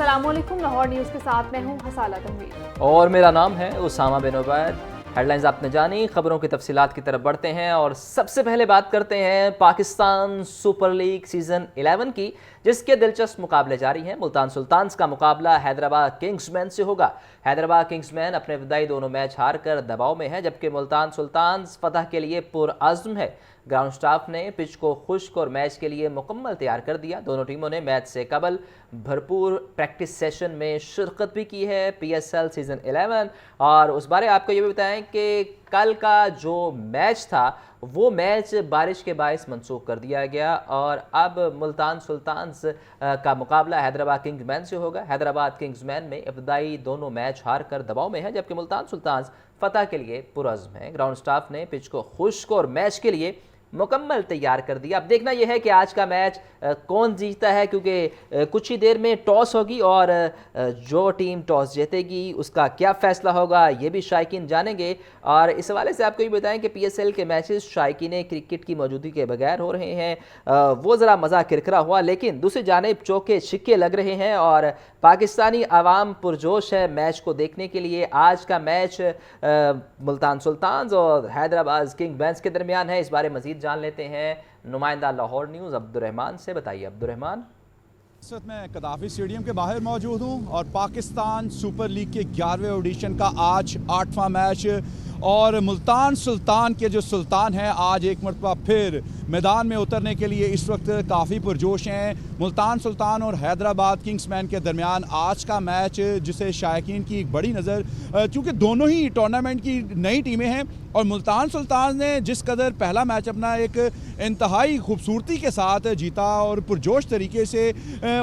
अस्सलामुअलैकुम। लाहौर न्यूज़ के साथ मैं हूँ हसाला तनवीर और मेरा नाम है उसामा बिन उबैद। हेडलाइंस आपने जानी, खबरों की तफसीलात की तरफ बढ़ते हैं और सबसे पहले बात करते हैं पाकिस्तान सुपर लीग सीज़न 11 की, जिसके दिलचस्प मुकाबले जारी हैं। मुल्तान सुल्तान्स का मुकाबला हैदराबाद किंग्समैन से होगा। हैदराबाद किंग्समैन अपने विदाई दोनों मैच हार कर दबाव में है, जबकि मुल्तान सुल्तान्स फतह के लिए पुरअज़्म है। ग्राउंड स्टाफ ने पिच को खुश्क और मैच के लिए मुकम्मल तैयार कर दिया। दोनों टीमों ने मैच से कबल भरपूर प्रैक्टिस सेशन में शिरकत भी की है। PSL सीज़न 11 और उस बारे आपको ये भी बताएं कि कल का जो मैच था वो मैच बारिश के बायस मनसूख कर दिया गया और अब मुल्तान सुल्तान्स का मुकाबला हैदराबाद किंग्समैन से होगा। हैदराबाद किंग्समैन में इब्तदाई दोनों मैच हार कर दबाव में है, जबकि मुल्तान सुल्तान्स फतह के लिए पुरअज़्म है। ग्राउंड स्टाफ ने पिच को खुश्क और मैच के लिए मुकम्मल तैयार कर दिया। अब देखना यह है कि आज का मैच कौन जीतता है, क्योंकि कुछ ही देर में टॉस होगी और जो टीम टॉस जीतेगी उसका क्या फ़ैसला होगा ये भी शायकीन जानेंगे। और इस हवाले से आपको ये बताएं कि PSL के मैचेस शायकीन क्रिकेट की मौजूदगी के बगैर हो रहे हैं। वो ज़रा मज़ा किरकिरा हुआ, लेकिन दूसरी जानिब चौके छिक्के लग रहे हैं और पाकिस्तानी आवाम पुरजोश है मैच को देखने के लिए। आज का मैच मुल्तान सुल्तान्स और हैदराबाद किंग्समैन के दरमियान है। इस बारे मज़ीद जान लेते हैं नुमाइंदा लाहौर न्यूज़ अब्दुर्रहमान से। बताइए अब्दुर्रहमान। इस वक्त मैं कदाफी स्टेडियम के बाहर मौजूद हूं और पाकिस्तान सुपर लीग के 11वें ऑडिशन का आज 8वां मैच और मुल्तान सुल्तान के जो सुल्तान हैं आज एक मरतबा फिर मैदान में उतरने के लिए इस वक्त काफ़ी पुरजोश हैं। मुल्तान सुल्तान और हैदराबाद किंग्समैन के दरमियान आज का मैच, जिसे शायकीन की एक बड़ी नज़र, चूँकि दोनों ही टूर्नामेंट की नई टीमें हैं और मुल्तान सुल्तान ने जिस कदर पहला मैच अपना एक इंतहाई खूबसूरती के साथ जीता और पुरजोश तरीके से,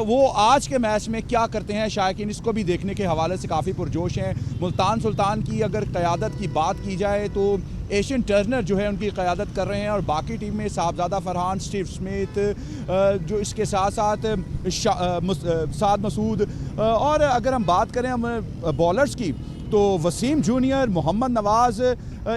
वो आज के मैच में क्या करते हैं शायकीन इसको भी देखने के हवाले से काफ़ी पुरजोश हैं। मुल्तान सुल्तान की अगर क़यादत की बात की जाए तो एशियन टर्नर जो है उनकी क़यादत कर रहे हैं और बाकी टीम में साहबजादा फरहान, स्टीव स्मिथ, जो इसके साथ साथ साद मसूद, और अगर हम बात करें हम बॉलर्स की तो वसीम जूनियर, मोहम्मद नवाज़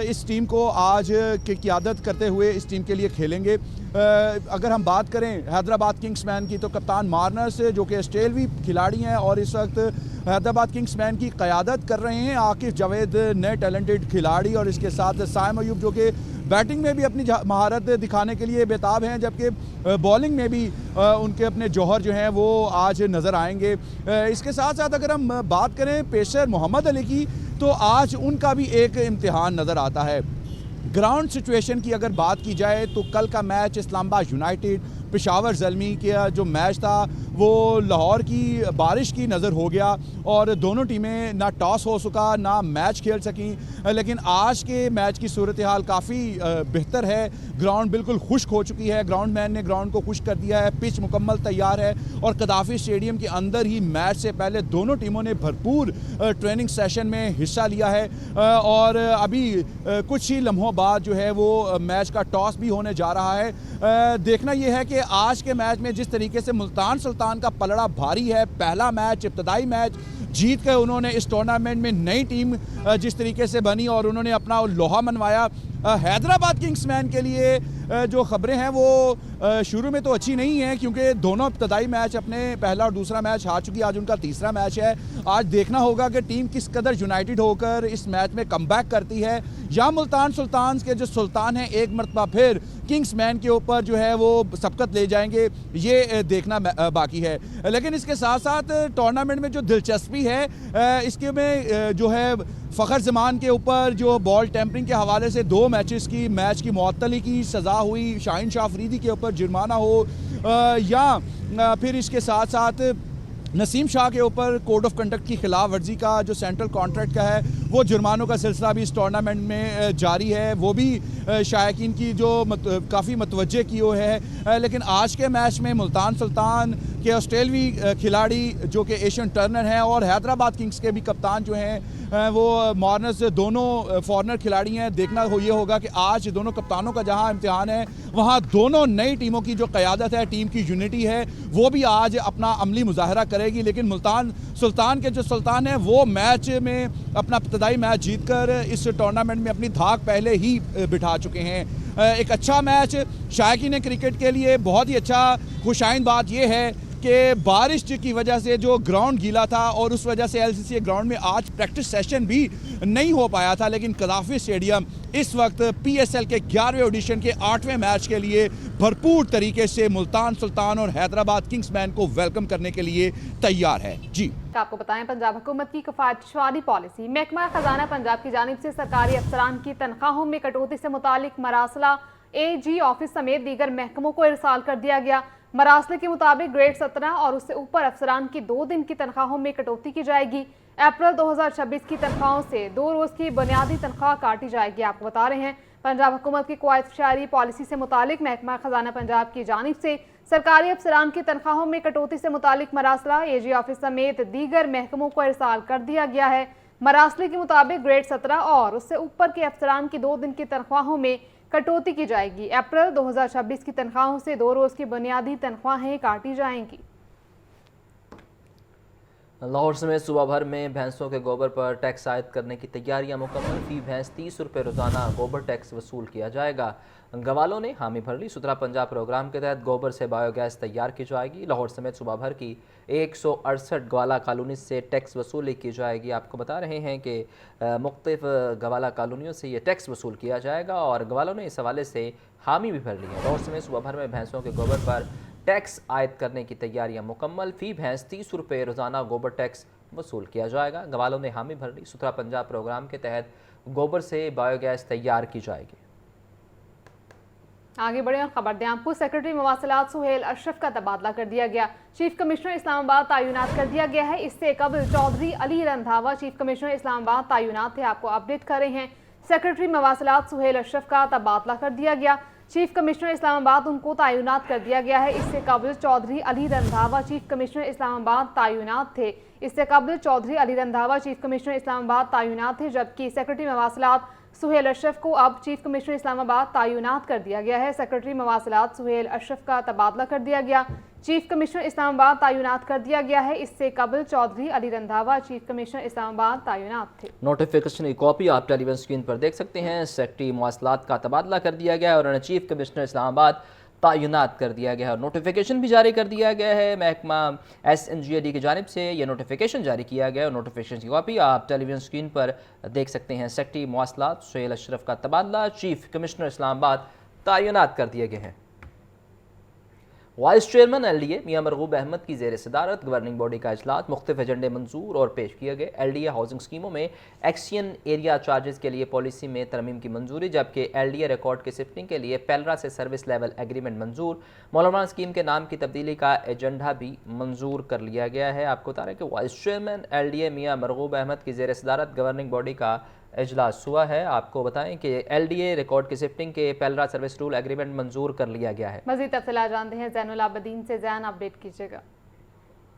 इस टीम को आज की क़यादत करते हुए इस टीम के लिए खेलेंगे। अगर हम बात करें हैदराबाद किंग्समैन की तो कप्तान मार्नर्स जो कि ऑस्ट्रेलवी खिलाड़ी हैं और इस वक्त हैदराबाद किंग्समैन की क़यादत कर रहे हैं। आकिफ जावेद नए टैलेंटेड खिलाड़ी और इसके साथ साइम अयूब जो कि बैटिंग में भी अपनी महारत दिखाने के लिए बेताब हैं, जबकि बॉलिंग में भी उनके अपने जौहर जो हैं वो आज नज़र आएंगे। इसके साथ साथ अगर हम बात करें पेसर मोहम्मद अली की तो आज उनका भी एक इम्तिहान नज़र आता है। ग्राउंड सिचुएशन की अगर बात की जाए तो कल का मैच इस्लामाबाद यूनाइटेड पेशावर ज़ल्मी का जो मैच था वो लाहौर की बारिश की नज़र हो गया और दोनों टीमें ना टॉस हो सका ना मैच खेल सकी। लेकिन आज के मैच की सूरत हाल काफ़ी बेहतर है। ग्राउंड बिल्कुल खुश्क हो चुकी है, ग्राउंड मैन ने ग्राउंड को खुश्क कर दिया है, पिच मुकम्मल तैयार है और कदाफी स्टेडियम के अंदर ही मैच से पहले दोनों टीमों ने भरपूर ट्रेनिंग सेशन में हिस्सा लिया है और अभी कुछ ही लम्हों बाद जो है वो मैच का टॉस भी होने जा रहा है। देखना यह है कि आज के मैच में जिस तरीके से मुल्तान सुल्तान का पलड़ा भारी है, पहला मैच इब्तदाई मैच जीत कर उन्होंने इस टूर्नामेंट में नई टीम जिस तरीके से बनी और उन्होंने अपना लोहा मनवाया। हैदराबाद किंग्समैन के लिए जो खबरें हैं वो शुरू में तो अच्छी नहीं हैं, क्योंकि दोनों इब्तदाई मैच अपने पहला और दूसरा मैच हार चुकी है। आज उनका तीसरा मैच है। आज देखना होगा कि टीम किस कदर यूनाइटेड होकर इस मैच में कमबैक करती है या मुल्तान सुल्तान के जो सुल्तान हैं एक मरतबा फिर किंग्समैन के ऊपर जो है वो सबकत ले जाएंगे, ये देखना बाकी है। लेकिन इसके साथ साथ टूर्नामेंट में जो दिलचस्पी है इसके में जो है फ़खर ज़मान के ऊपर जो बॉल टेम्परिंग के हवाले से 2 मैच की मुअत्तली की सज़ा हुई, शाहीन शाह अफरीदी के ऊपर जुर्माना हो या फिर इसके साथ साथ नसीम शाह के ऊपर कोड ऑफ कंडक्ट की खिलाफ वर्जी का जो सेंट्रल कॉन्ट्रैक्ट का है वो जुर्मानों का सिलसिला भी इस टूर्नामेंट में जारी है। वो भी शायकीन की जो काफ़ी मतवज्जे की वो है। लेकिन आज के मैच में मुल्तान सुल्तान के ऑस्ट्रेलवी खिलाड़ी जो कि एशियन टर्नर हैं और हैदराबाद किंग्स के भी कप्तान जो हैं वो मार्नर्स दोनों फॉरनर खिलाड़ी हैं। देखना ये होगा कि आज दोनों कप्तानों का जहां इम्तिहान है वहां दोनों नई टीमों की जो क़यादत है, टीम की यूनिटी है, वो भी आज अपना अमली मुजाहरा करेगी। लेकिन मुल्तान सुल्तान के जो सुल्तान है वो मैच में अपना इब्तदाई मैच जीतकर इस टूर्नामेंट में अपनी धाक पहले ही बिठा चुके हैं। एक अच्छा मैच शायकीन क्रिकेट के लिए बहुत ही अच्छा खुशाइन बात यह है कि बारिश की वजह से जो ग्राउंड गीला था और उस वजह से एलसीसी ग्राउंड में आज प्रैक्टिस सेशन भी नहीं हो पाया था, लेकिन कदाफी स्टेडियम इस वक्त पीएसएल के 11वें ऑडिशन के 8वें मैच के लिए भरपूर तरीके से मुल्तान सुल्तान और हैदराबाद किंग्समैन को वेलकम करने के लिए तैयार है। जी आपको बताएं, पंजाब हुकूमत की किफायतशवारी पॉलिसी। महकमा खजाना पंजाब की जानिब से सरकारी अफसरान की तनख्वाहों में कटौती से मुतालिक मरासला एजी ऑफिस समेत दीगर महकमों को इरसाल कर दिया गया। मरासले के मुताबिक ग्रेड 17 और उससे ऊपर अफसरान की 2 दिन की तनख्वाहों में कटौती की जाएगी। अप्रैल 2026 की तनख्वाहों से 2 रोज की बुनियादी तनख्वाह काटी जाएगी। आपको बता रहे हैं, पंजाब हुकूमत की किफायतशवारी पॉलिसी से मुतालिक महकमा खजाना पंजाब की जानिब से सरकारी अफसरान की तनख्वाहों में कटौती से मुतालिक मरासला एजी ऑफिस समेत दीगर महकमों को इरसाल कर दिया गया है। मरासले के मुताबिक ग्रेड 17 और उससे ऊपर के अफसरान की 2 दिन की तनख्वाहों में कटौती की जाएगी। अप्रैल 2026 की तनख्वाहों से 2 रोज की बुनियादी तनख्वाहें काटी जाएंगी। लाहौर समेत सूबा भर में भैंसों के गोबर पर टैक्स आयद करने की तैयारियां मुकम्मल। फी भैंस 30 रुपये रोजाना गोबर टैक्स वसूल किया जाएगा। गवालों ने हामी भर ली। सुथरा पंजाब प्रोग्राम के तहत गोबर से बायोगैस तैयार की जाएगी। लाहौर समेत सूबा भर की 168 गवाला कॉलोनी से टैक्स वसूली की जाएगी। आपको बता रहे हैं कि मुख्तलिफ गवाला कॉलोनियों से ये टैक्स वसूल किया जाएगा और गवालों ने इस हवाले से हामी भी भर ली है। लाहौर समेत सूबा भर में भैंसों के गोबर पर टैक्स आयद करने की तैयारियां मुकम्मल। फी भैंस 30 रुपये रोजाना गोबर टैक्स वसूल किया जाएगा। गवालों ने हामी भर ली। सुथरा पंजाब प्रोग्राम के तहत गोबर से बायोगैस तैयार की जाएगी। आगे बढ़े और खबर ध्यानपुर सेक्रेटरी मवासिलात सुहेल अशरफ का तबादला कर दिया गया। चीफ कमिश्नर इस्लामाबाद तैनात कर दिया गया है। इससे कबल चौधरी अली रंधावा चीफ कमिश्नर इस्लामाबाद तैनात थे। आपको अपडेट कर रहे हैं, सेक्रेटरी मवासिलात सुहेल अशरफ का तबादला कर दिया गया। चीफ कमिश्नर इस्लामाबाद उनको तैनात कर दिया गया है। इससे कबल चौधरी अली रंधावा चीफ कमिश्नर इस्लामाबाद तैनात थे। इससे कबल चौधरी अली रंधावा चीफ कमिश्नर इस्लामाबाद तैनात थे, जबकि सेक्रेटरी मवासिलात सुहेल अशरफ को अब चीफ कमिश्नर इस्लामाबाद तैनात कर दिया गया है। सेक्रेटरी मवासिलात सुहेल अशरफ का तबादला कर दिया गया। चीफ कमिश्नर इस्लामाबाद तैनात कर दिया गया है। इससे कबल चौधरी अली रंधावा चीफ कमिश्नर इस्लामाबाद तैनात थे। नोटिफिकेशन की कॉपी आप टेलीविजन स्क्रीन पर देख सकते हैं। सेक्रेटरी मवासिलात का तबादला कर दिया गया है और उन्हें चीफ कमिश्नर इस्लामाबाद तैनात कर दिया गया है और नोटिफिकेशन भी जारी कर दिया गया है। महकमा SNGAD की जानिब से यह नोटिफिकेशन जारी किया गया है और नोटिफिकेशन की कॉपी आप टेलीविजन स्क्रीन पर देख सकते हैं। सेक्रेटरी मवासिलात सुहेल अशरफ का तबादला चीफ कमिश्नर इस्लामाबाद तैनात कर दिए गए हैं। वाइस चेयरमैन LDA मियां मरगूब अहमद की ज़ेर सदारत गवर्निंग बॉडी का इजलास। मुख्तलिफ एजेंडे मंजूर और पेश किए गए। LDA हाउसिंग स्कीमों में एक्शन एरिया चार्जेस के लिए पॉलिसी में तरमीम की मंजूरी, जबकि LDA रिकॉर्ड की शिफ्टिंग के लिए पेलरा से सर्विस लेवल एग्रीमेंट मंजूर। मौलाना स्कीम के नाम की तब्दीली का एजेंडा भी मंजूर कर लिया गया है। आपको बता रहे हैं कि वाइस चेयरमैन LDA मियां मरगूब अहमद की ज़ेर सदारत गवर्निंग बॉडी का इजलास हुआ है। आपको बताएं कि LDA रिकॉर्ड की शिफ्टिंग के पेलरा सर्विस रूल एग्रीमेंट मंजूर कर लिया गया है। मज़ीद तफसीलात जानते हैं ज़ैनुल आबदीन से। ज़ैन, अपडेट कीजिएगा।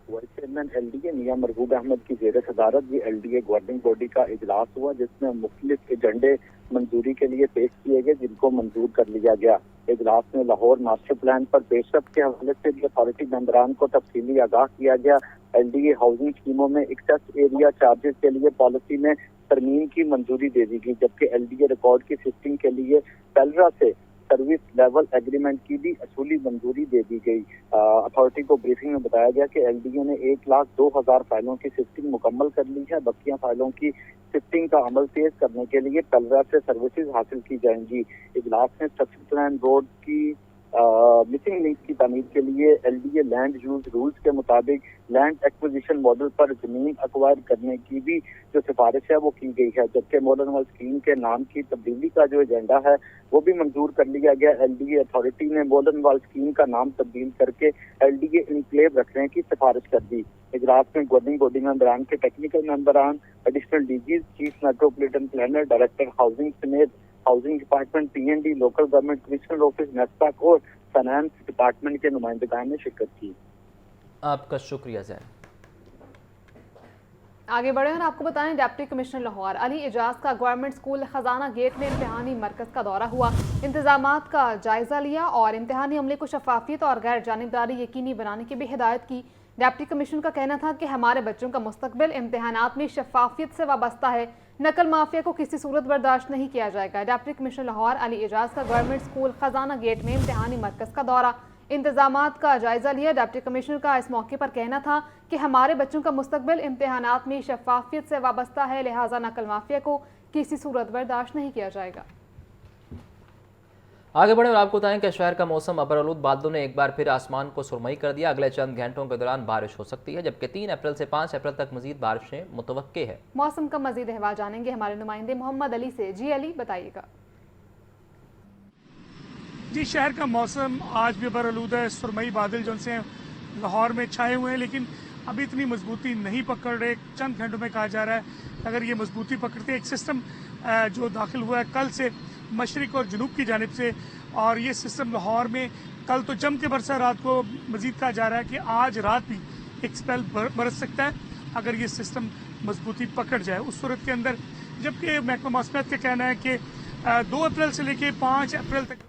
वाइस चेयरमैन LDA मियां मरगूब अहमद की ज़ेर सदारत ये LDA गवर्निंग बॉडी का इजलास हुआ, जिसमें मुख्तलिफ एजेंडे मंजूरी के लिए पेश किए गए, जिनको मंजूर कर लिया गया। इजलास में लाहौर मास्टर प्लान पर पेशरफ के हवाले से भी अथॉरिटी मेंबरान को तफसीली आगाह किया गया। LDA हाउसिंग स्कीमों में एक्सेस एरिया चार्जेस के लिए पॉलिसी में तरमीम की मंजूरी दे दी गई, जबकि LDA रिकॉर्ड की शिफ्टिंग के लिए पेलरा से सर्विस लेवल एग्रीमेंट की भी असूली मंजूरी दे दी गई। अथॉरिटी को ब्रीफिंग में बताया गया कि LDA ने 1,02,000 फाइलों की शिफ्टिंग मुकम्मल कर ली है। बकिया फाइलों की शिफ्टिंग का अमल तेज करने के लिए पेलरा से सर्विसेज हासिल की जाएंगी। इजलास में स्ट्रक्चर प्लान रोड की मिसिंग लिंक की तामीर के लिए LDA लैंड यूज रूल्स के मुताबिक लैंड एक्विजिशन मॉडल पर जमीन एक्वायर करने की भी जो सिफारिश है वो की गई है, जबकि मोलनवाल स्कीम के नाम की तब्दीली का जो एजेंडा है वो भी मंजूर कर लिया गया। LDA अथॉरिटी ने मोलनवाल स्कीम का नाम तब्दील करके LDA इनक्लेव रखने की सिफारिश कर दी। इजलास में गवर्निंग बॉडी मेंबरान के टेक्निकल मेंबरान, additional DGs, chief metropolitan planner, director housing समेत housing department, PND, local government commissioner office, NESPAK और फाइनेंस डिपार्टमेंट के नुमाइंदगान ने शिरकत की। आपका शुक्रिया ज़ैन। आगे बढ़े और आपको बताएं, डिप्टी कमिश्नर लाहौर अली एजाज का गवर्नमेंट स्कूल खजाना गेट में इम्तिहानी मरकज का दौरा हुआ। इंतजामात का जायजा लिया और इम्तिहानी अमले को शफाफियत और गैर जानिबदारी यकीनी बनाने की भी हिदायत की। डिप्टी कमिश्नर का कहना था कि हमारे बच्चों का मुस्तकबिल इम्तिहानात में शफाफियत से वाबस्ता है। नकल माफिया को किसी सूरत बर्दाश्त नहीं किया जाएगा। डिप्टी कमिश्नर लाहौर अली एजाज का गवर्नमेंट स्कूल खजाना गेट में इम्तिहानी मरकज का दौरा। इंतजामात का जायजा लिया। डिप्टी कमिश्नर का इस मौके पर कहना था कि हमारे बच्चों का मुस्तकबिल इम्तिहानात में शफाफियत से वाबस्ता है, लिहाजा नकल माफिया को किसी सूरत बर्दाश्त नहीं किया जाएगा। आगे बढ़े और आपको बताएं कि शहर का मौसम अबरआलूद बादलों ने एक बार फिर आसमान को सुरमई कर दिया। अगले चंद घंटों के दौरान बारिश हो सकती है, जबकि 3 अप्रैल से 5 अप्रैल तक मजीद बारिशें मुतवक्के है। मौसम का मजीद अहवाल जानेंगे हमारे नुमाइंदे मोहम्मद अली से। जी अली, बताइएगा। जी, शहर का मौसम आज भी बरआलूदा है। सुरमई बादल जो से लाहौर में छाए हुए हैं, लेकिन अभी इतनी मजबूती नहीं पकड़ रहे। चंद घंटों में कहा जा रहा है अगर ये मजबूती पकड़ते, एक सिस्टम जो दाखिल हुआ है कल से मशरिक और जनूब की जानिब से, और ये सिस्टम लाहौर में कल तो जम के बरसा, रात को मजीद कहा जा रहा है कि आज रात भी एक स्पेल बरस सकता है अगर ये सिस्टम मजबूती पकड़ जाए। उस सूरत के अंदर, जबकि महकमा मौसमियात का कहना है कि 2 अप्रैल से लेकर 5 अप्रैल तक